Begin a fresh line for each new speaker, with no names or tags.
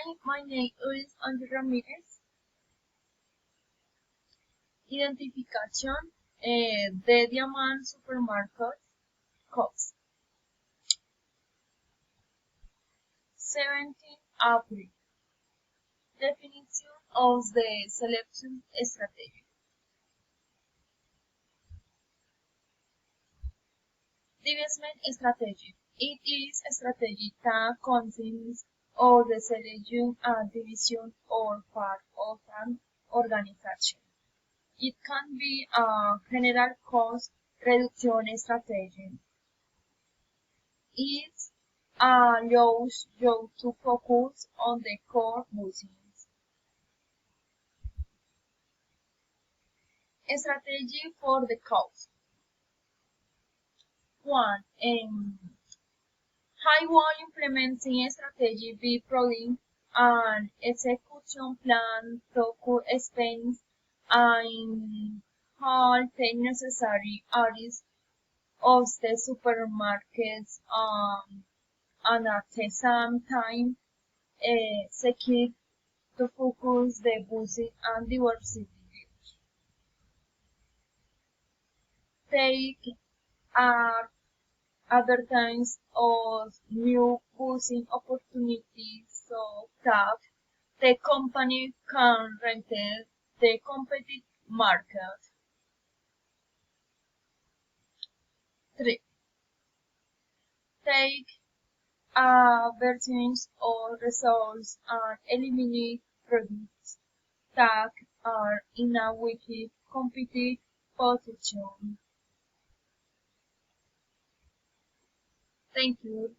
Hi, my name is Andrew Ramirez. Identificación de Diamond Supermarket Cops. 17 April. Definition of the selection strategy. Divestment strategy. It is a strategy that consists of the selection and division or part of an organization. It can be a general cost reduction strategy. It allows you to focus on the core business. Strategy for the cost. 1. High volume implementing strategy by providing an execution plan to spend in all the necessary areas of the supermarkets and at the same time seek to focus the budget and diversity. Take advertise of new business opportunities so that the company can enter the competitive market. 3. Take versions of results and eliminate products that are in a weak competitive position. Thank you.